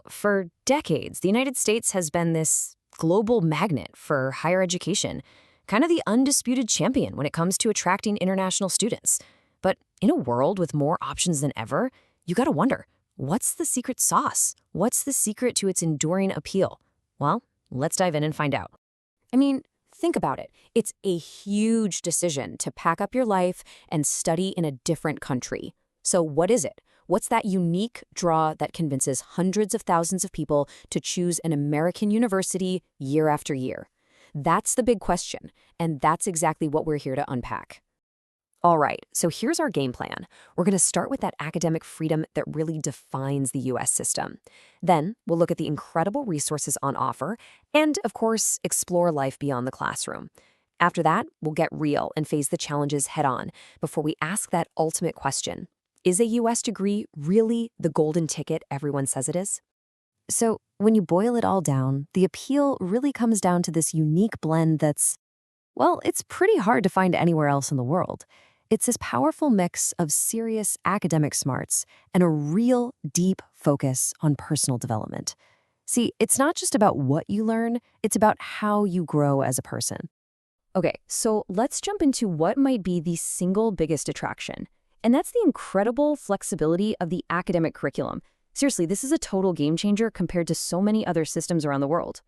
For decades, the United States has been this global magnet for higher education, kind of the undisputed champion when it comes to attracting international students. But in a world with more options than ever, you gotta wonder, what's the secret sauce? What's the secret to its enduring appeal? Well, let's dive in and find out. I mean, think about it. It's a huge decision to pack up your life and study in a different country. So what is it? What's that unique draw that convinces hundreds of thousands of people to choose an American university year after year? That's the big question, and that's exactly what we're here to unpack. All right, so here's our game plan. We're going to start with that academic freedom that really defines the U.S. system. Then we'll look at the incredible resources on offer and, of course, explore life beyond the classroom. After that, we'll get real and face the challenges head on before we ask that ultimate question. Is a U.S. degree really the golden ticket everyone says it is? So when you boil it all down, the appeal really comes down to this unique blend well, it's pretty hard to find anywhere else in the world. It's this powerful mix of serious academic smarts and a real deep focus on personal development. See, it's not just about what you learn, it's about how you grow as a person. Okay, so let's jump into what might be the single biggest attraction. And that's the incredible flexibility of the academic curriculum. Seriously, this is a total game changer compared to so many other systems around the world.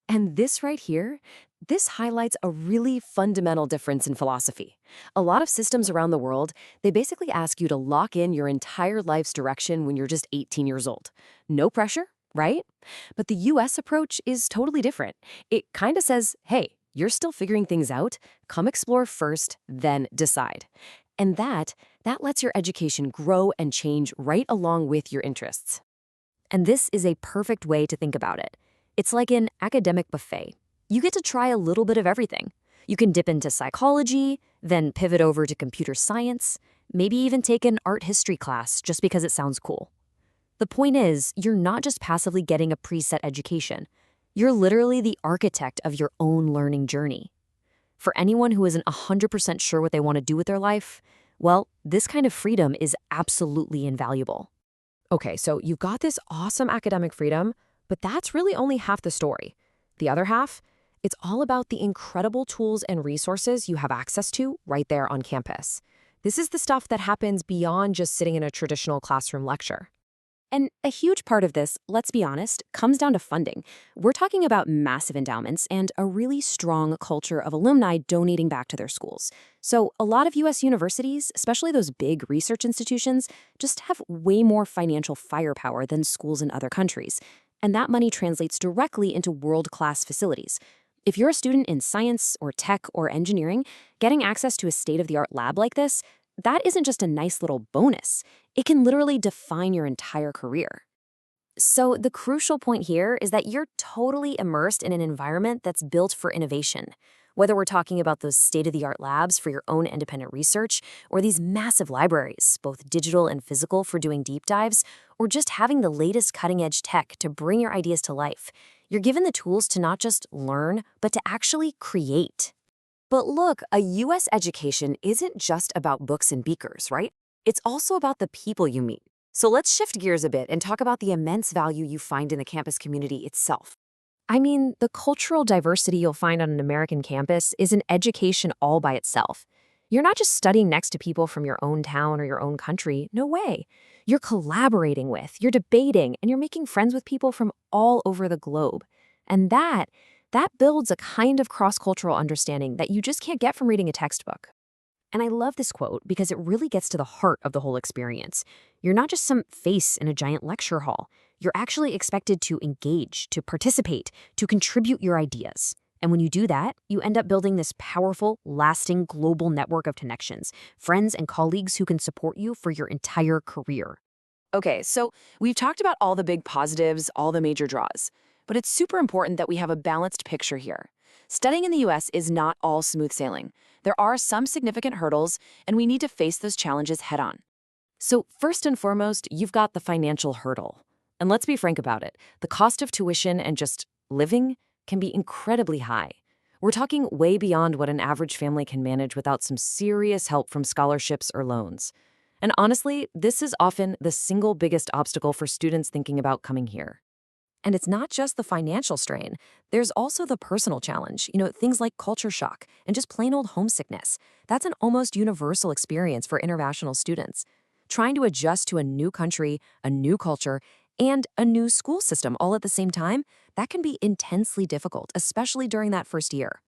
And this right here, this highlights a really fundamental difference in philosophy. A lot of systems around the world, they basically ask you to lock in your entire life's direction when you're just 18 years old. No pressure, right? But the US approach is totally different. It kind of says, hey, you're still figuring things out. Come explore first, then decide. And that lets your education grow and change right along with your interests. And this is a perfect way to think about it. It's like an academic buffet. You get to try a little bit of everything. You can dip into psychology, then pivot over to computer science, maybe even take an art history class just because it sounds cool. The point is, you're not just passively getting a preset education. You're literally the architect of your own learning journey. For anyone who isn't 100% sure what they want to do with their life, well, this kind of freedom is absolutely invaluable. Okay, so you've got this awesome academic freedom, but that's really only half the story. The other half, it's all about the incredible tools and resources you have access to right there on campus. This is the stuff that happens beyond just sitting in a traditional classroom lecture. And a huge part of this, let's be honest, comes down to funding. We're talking about massive endowments and a really strong culture of alumni donating back to their schools. So a lot of U.S. universities, especially those big research institutions, just have way more financial firepower than schools in other countries. And that money translates directly into world-class facilities. If you're a student in science or tech or engineering, getting access to a state-of-the-art lab like this, that isn't just a nice little bonus. It can literally define your entire career. So the crucial point here is that you're totally immersed in an environment that's built for innovation. Whether we're talking about those state-of-the-art labs for your own independent research, or these massive libraries, both digital and physical for doing deep dives, or just having the latest cutting-edge tech to bring your ideas to life, you're given the tools to not just learn, but to actually create. But look, a U.S. education isn't just about books and beakers, right? It's also about the people you meet. So let's shift gears a bit and talk about the immense value you find in the campus community itself. I mean, the cultural diversity you'll find on an American campus is an education all by itself. You're not just studying next to people from your own town or your own country. No way. You're collaborating with, you're debating, and you're making friends with people from all over the globe. And that builds a kind of cross-cultural understanding that you just can't get from reading a textbook. And I love this quote because it really gets to the heart of the whole experience. You're not just some face in a giant lecture hall. You're actually expected to engage, to participate, to contribute your ideas. And when you do that, you end up building this powerful, lasting global network of connections, friends and colleagues who can support you for your entire career. Okay, so we've talked about all the big positives, all the major draws. But it's super important that we have a balanced picture here. Studying in the U.S. is not all smooth sailing. There are some significant hurdles, and we need to face those challenges head on. So first and foremost, you've got the financial hurdle. And let's be frank about it. The cost of tuition and just living can be incredibly high. We're talking way beyond what an average family can manage without some serious help from scholarships or loans. And honestly, this is often the single biggest obstacle for students thinking about coming here. And it's not just the financial strain. There's also the personal challenge, things like culture shock and just plain old homesickness. That's an almost universal experience for international students. Trying to adjust to a new country, a new culture, and a new school system all at the same time, that can be intensely difficult, especially during that first year.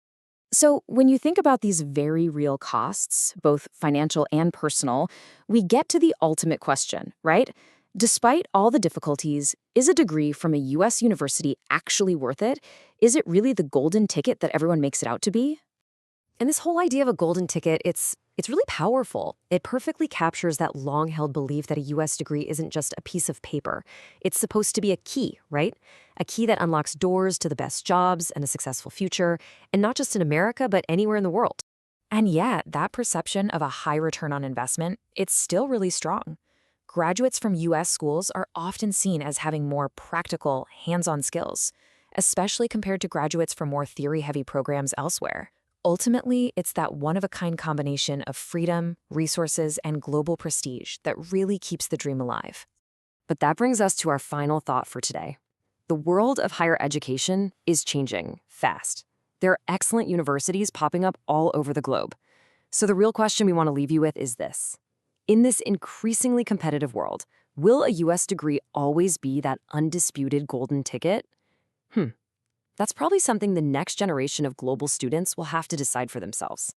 So, when you think about these very real costs, both financial and personal, we get to the ultimate question, right? Despite all the difficulties, is a degree from a US university actually worth it? Is it really the golden ticket that everyone makes it out to be? And this whole idea of a golden ticket, it's really powerful. It perfectly captures that long-held belief that a US degree isn't just a piece of paper. It's supposed to be a key, right? A key that unlocks doors to the best jobs and a successful future, and not just in America, but anywhere in the world. And yet, that perception of a high return on investment, it's still really strong. Graduates from US schools are often seen as having more practical, hands-on skills, especially compared to graduates from more theory-heavy programs elsewhere. Ultimately, it's that one-of-a-kind combination of freedom, resources, and global prestige that really keeps the dream alive. But that brings us to our final thought for today. The world of higher education is changing fast. There are excellent universities popping up all over the globe. So the real question we want to leave you with is this. In this increasingly competitive world, will a US degree always be that undisputed golden ticket? That's probably something the next generation of global students will have to decide for themselves.